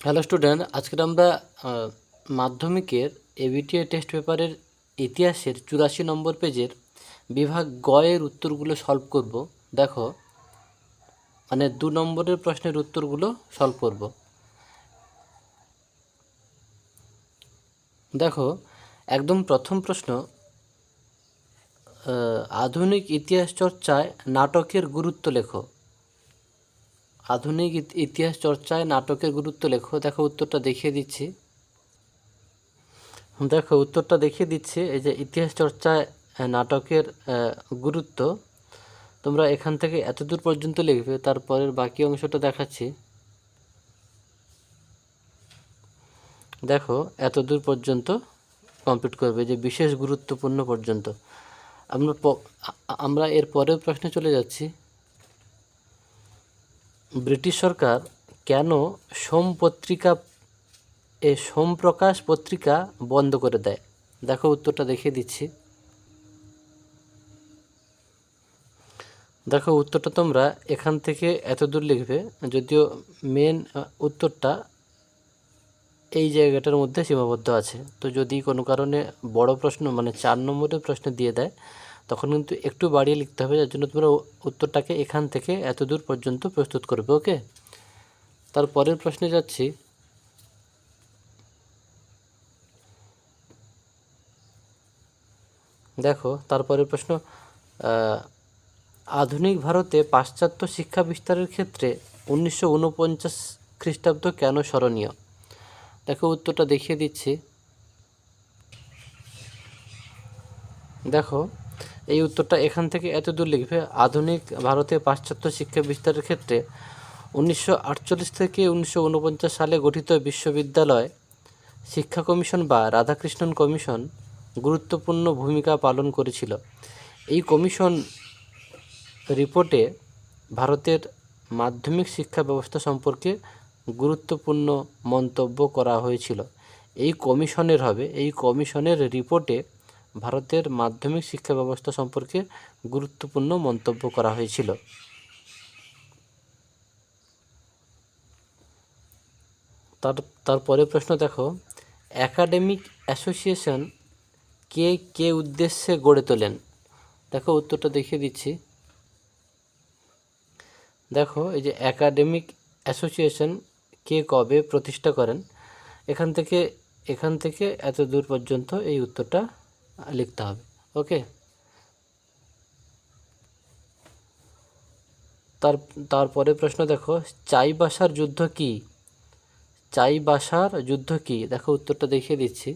Hello student, আজকে আমরা মাধ্যমিকের এবিটিএ টেস্ট পেপারের ইতিহাসের 84 নম্বর পেজের বিভাগ গ এর উত্তরগুলো সলভ করব। দেখো, মানে 2 নম্বরের প্রশ্নের উত্তরগুলো সলভ করব। দেখো, একদম প্রথম প্রশ্ন, আধুনিক ইতিহাস চর্চায় নাটকের গুরুত্ব লেখো। আধুনিক ইতিহাস চর্চায় নাটকের গুরুত্ব লেখো। দেখো, উত্তরটা দেখিয়ে দিচ্ছি। এই যে ইতিহাস চর্চায় নাটকের গুরুত্ব। তোমরা এখান থেকে এতদূর পর্যন্ত লিখবে, তারপরের বাকি অংশটা দেখাচ্ছি। দেখো, এতদূর পর্যন্ত কমপ্লিট করবে, যে বিশেষ গুরুত্বপূর্ণ পর্যন্ত। আমরা এর পরের প্রশ্নে চলে যাচ্ছি। ব্রিটিশ সরকার কেন সোমপ্রকাশ পত্রিকা বন্ধ করে দেয়? দেখো, উত্তরটা দেখিয়ে দিচ্ছি। দেখো, উত্তরটা তোমরা এখান থেকে এতদূর লিখবে, যদিও মেন উত্তরটা এই জায়গাটার মধ্যে সীমাবদ্ধ আছে। তো যদি কোনো কারণে বড় প্রশ্ন, মানে 4 নম্বরের প্রশ্ন দিয়ে দেয়, তখন কিন্তু একটু বাড়িয়ে লিখতে হবে। যার জন্য তোমরা উত্তরটাকে এখান থেকে এতদূর পর্যন্ত প্রস্তুত করবে। ওকে, তারপরের প্রশ্নে যাচ্ছি। দেখো, তারপরের প্রশ্ন, আধুনিক ভারতে পাশ্চাত্য শিক্ষা বিস্তারের ক্ষেত্রে 1949 খ্রিস্টাব্দ কেন স্মরণীয়? দেখো, উত্তরটা দেখিয়ে দিচ্ছি। দেখো, এই উত্তরটা এখান থেকে এতদূর লিখবে। আধুনিক ভারতে পাশ্চাত্য শিক্ষা বিস্তারের ক্ষেত্রে 1948 থেকে 1949 সালে গঠিত বিশ্ববিদ্যালয় শিক্ষা কমিশন বা রাধাকৃষ্ণন কমিশন গুরুত্বপূর্ণ ভূমিকা পালন করেছিল। এই কমিশন রিপোর্টে ভারতের মাধ্যমিক শিক্ষা ব্যবস্থা সম্পর্কে গুরুত্বপূর্ণ মন্তব্য করা হয়েছিল। এই কমিশনের রিপোর্টে ভারতের মাধ্যমিক শিক্ষা ব্যবস্থা সম্পর্কে গুরুত্বপূর্ণ মন্তব্য করা হয়েছিল। তারপরে প্রশ্ন দেখো, একাডেমিক অ্যাসোসিয়েশন কে উদ্দেশ্যে গড়ে তোলেন? দেখো, উত্তরটা দেখিয়ে দিচ্ছি। দেখো, এই যে একাডেমিক অ্যাসোসিয়েশন কে কবে প্রতিষ্ঠা করেন, এখান থেকে এত দূর পর্যন্ত এই উত্তরটা লিখতে হবে। ওকে, তারপরে প্রশ্ন দেখো, চাইবাসার যুদ্ধ কি? দেখো, উত্তরটা দেখিয়ে দিচ্ছি।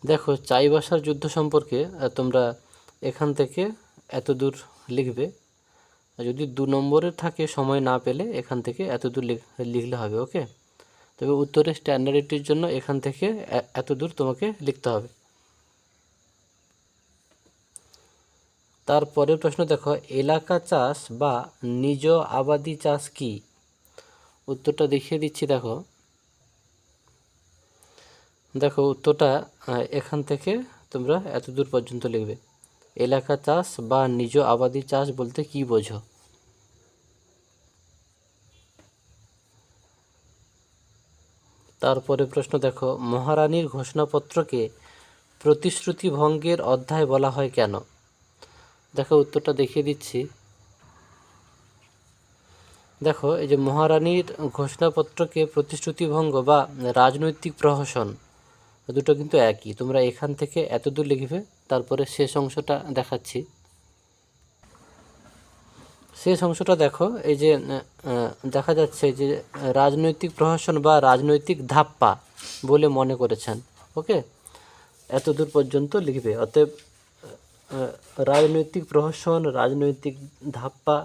দেখো, চাইবাসার যুদ্ধ সম্পর্কে তোমরা এখান থেকে এত দূর লিখবে। যদি 2 নম্বরের থাকে, সময় না পেলে এখান থেকে এত দূর লিখলে হবে। ওকে, তবে উত্তরের স্ট্যান্ডার্ডিটির জন্য এখান থেকে এত দূর তোমাকে লিখতে হবে। তারপরের প্রশ্ন দেখো, এলাকা চাষ বা নিজ আবাদি চাষ কি? উত্তরটা দেখিয়ে দিচ্ছি। দেখো, উত্তরটা এখান থেকে তোমরা এত দূর পর্যন্ত লিখবে। এলাকা চাষ বা নিজ আবাদি চাষ বলতে কি বোঝো? তারপরে প্রশ্ন দেখো, মহারানীর ঘোষণাপত্রকে প্রতিশ্রুতি ভঙ্গের অধ্যায় বলা হয় কেন? দেখো, উত্তরটা দেখিয়ে দিচ্ছি। দেখো, এই যে মহারানীর ঘোষণাপত্রকে প্রতিশ্রুতি ভঙ্গ বা রাজনৈতিক প্রহসন, দুটো কিন্তু একই। তোমরা এখান থেকে এতদূর লিখবে, তারপরে শেষ অংশটা দেখাচ্ছি। শেষ অংশটা দেখো, এই যে দেখা যাচ্ছে যে রাজনৈতিক প্রহসন বা রাজনৈতিক ধাপ্পা বলে মনে করেছেন। ওকে, এতদূর পর্যন্ত লিখবে। অতএব রাজনৈতিক প্রহসন, রাজনৈতিক ধাপ্পা,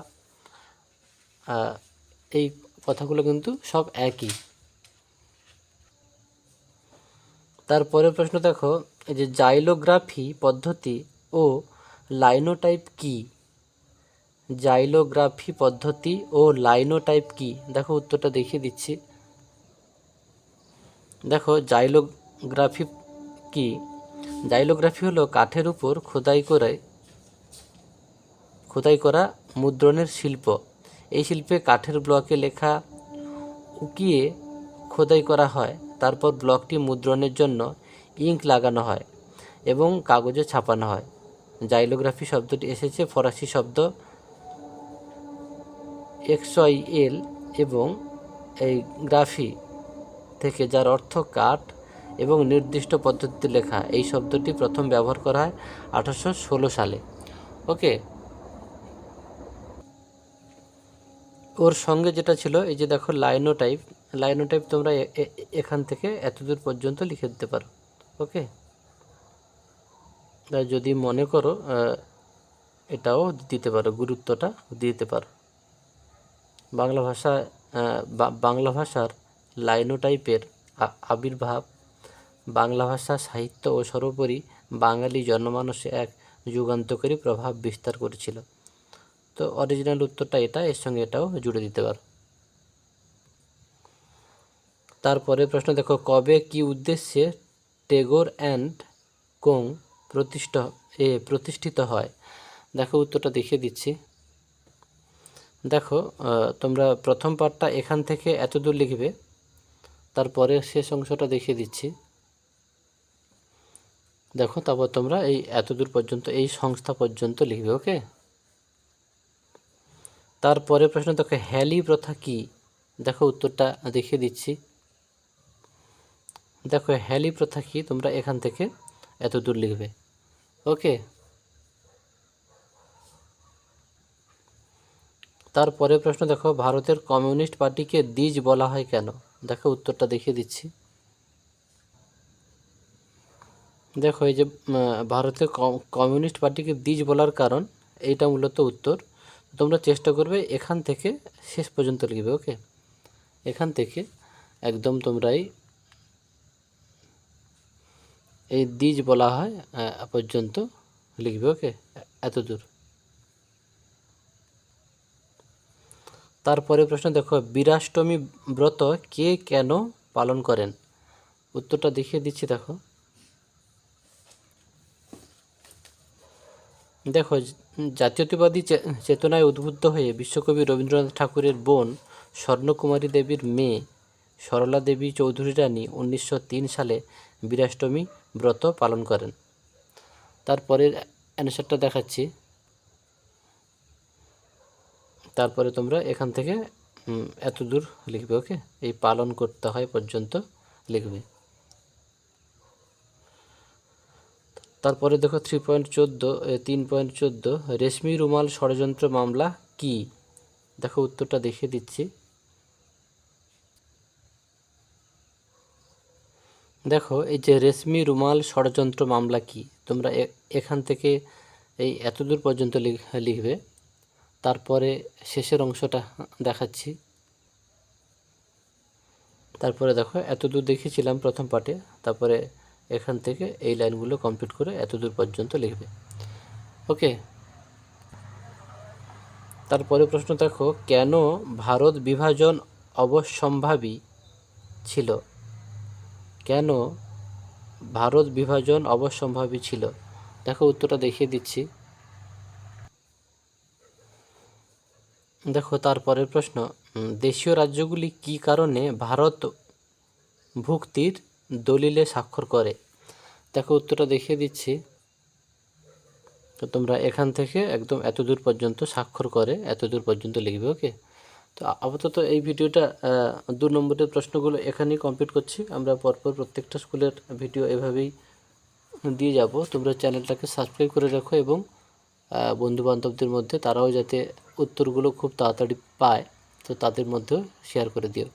এই কথাগুলো কিন্তু সব একই। তারপরের প্রশ্ন দেখো, এই যে জাইলোগ্রাফি পদ্ধতি ও লাইনোটাইপ কি? জাইলোগ্রাফি পদ্ধতি ও লাইনোটাইপ কি? দেখো, উত্তরটা দেখিয়ে দিচ্ছি। দেখো, জাইলোগ্রাফি কি? জাইলোগ্রাফি হলো কাঠের উপর খোদাই করা মুদ্রণের শিল্প। এই শিল্পে কাঠের ব্লকে লেখা উকিয়ে খোদাই করা হয়, তারপর ব্লকটি মুদ্রণের জন্য ইঙ্ক লাগানো হয় এবং কাগজে ছাপানো হয়। জাইলোগ্রাফি শব্দটি এসেছে ফরাসি শব্দ এক্সওয়াইএল এবং এই গ্রাফি থেকে, যার অর্থ কাঠ এবং নির্দিষ্ট পদ্ধতিতে লেখা। এই শব্দটি প্রথম ব্যবহার করা হয় 1816 সালে। ওকে, ওর সঙ্গে যেটা ছিল এই যে দেখো লাইনোটাইপ। লাইনোটাইপ তোমরা এখান থেকে এতদূর পর্যন্ত লিখে দিতে পারো। ওকে, যদি মনে করো এটাও দিতে পারো, গুরুত্বটা দিতে পারো। বাংলা ভাষার লাইনোটাইপের আবির্ভাব বাংলা ভাষা সাহিত্য ও সর্বোপরি বাঙালি জনমানসে এক যুগান্তকারী প্রভাব বিস্তার করেছিল। তো অরিজিনাল উত্তরটা এটা, এর সঙ্গে এটাও জুড়ে দিতে পারো। তারপরে প্রশ্ন দেখো, কবে কি উদ্দেশ্যে টেগোর অ্যান্ড কোং প্রতিষ্ঠিত হয়? দেখো উত্তরটা দেখিয়ে দিচ্ছি। দেখো তোমরা প্রথম পার্টটা এখান থেকে এতদূর লিখবে, তারপরে শেষ অংশটা দেখিয়ে দিচ্ছি। দেখো তারপর তোমরা এই এতদূর পর্যন্ত, এই সংস্থা পর্যন্ত লিখবে। ওকে, তারপরে প্রশ্ন দেখো, হ্যালি প্রথা কি? দেখো উত্তরটা দেখিয়ে দিচ্ছি। দেখো হ্যালি প্রথা কি, তোমরা এখান থেকে এতদূর লিখবে। ওকে, তারপরে প্রশ্ন দেখো, ভারতের কমিউনিস্ট পার্টিকে দ্বিজ বলা হয় কেন? দেখো উত্তরটা দেখিয়ে দিচ্ছি। দেখো এই যে ভারতের কমিউনিস্ট পার্টিকে দ্বিজ বলার কারণ, এইটা মূলত উত্তর। তোমরা চেষ্টা করবে এখান থেকে শেষ পর্যন্ত লিখবে। ওকে, এখান থেকে একদম তোমরাই এই দ্বিজ বলা হয় পর্যন্ত লিখবে। ওকে, এতদূর। তারপরে প্রশ্ন দেখো, বীরাষ্টমী ব্রত কে কেন পালন করেন? উত্তরটা দেখিয়ে দিচ্ছি। দেখো দেখো জাতীয়তাবাদী চেতনায় উদ্বুদ্ধ হয়ে বিশ্বকবি রবীন্দ্রনাথ ঠাকুরের বোন স্বর্ণকুমারী দেবীর মেয়ে সরলা দেবী চৌধুরী রানী 1903 সালে বীরাষ্টমী ব্রত পালন করেন। তারপরের অ্যান্সারটা দেখাচ্ছি। তারপরে তোমরা এখান থেকে এত দূর লিখবে। ওকে, এই পালন করতে হয় পর্যন্ত লিখবে। তারপরে দেখো 3.14 রেশমি রুমাল ষড়যন্ত্র মামলা কি? দেখো উত্তরটা দেখিয়ে দিচ্ছি। দেখো এই যে রেশমি রুমাল ষড়যন্ত্র মামলা কি, তোমরা এখান থেকে এই এতদূর পর্যন্ত লিখবে। তারপরে শেষের অংশটা দেখাচ্ছি। তারপরে দেখো এতদূর দেখিয়েছিলাম প্রথম পার্টে, তারপরে এখান থেকে এই লাইনগুলো কমপ্লিট করে এতদূর পর্যন্ত লিখবে। ওকে, তারপরে প্রশ্ন দেখো, কেন ভারত বিভাজন অবশ্যম্ভাবী ছিল? কেন ভারত বিভাজন অবশ্যম্ভাবী ছিল? দেখো উত্তরটা দেখিয়ে দিচ্ছি। দেখো তারপরের প্রশ্ন, দেশীয় রাজ্যগুলি কি কারণে ভারত ভুক্তির দলিলে স্বাক্ষর করে? দেখো উত্তরটা দেখিয়ে দিচ্ছি। তো তোমরা এখান থেকে একদম এতদূর পর্যন্ত স্বাক্ষর করে এতদূর পর্যন্ত লিখবে। ওকে, তো আপাতত এই ভিডিওটা 2 নম্বরের প্রশ্নগুলো এখানেই কমপ্লিট করছি। আমরা পরপর প্রত্যেকটা স্কুলের ভিডিও এভাবেই দিয়ে যাব। তোমরা চ্যানেলটাকে সাবস্ক্রাইব করে রাখো এবং বন্ধুবান্ধবদের মধ্যে তারাও যাতে উত্তরগুলো খুব তাড়াতাড়ি পায়, তো তাদের মধ্যেও শেয়ার করে দিও।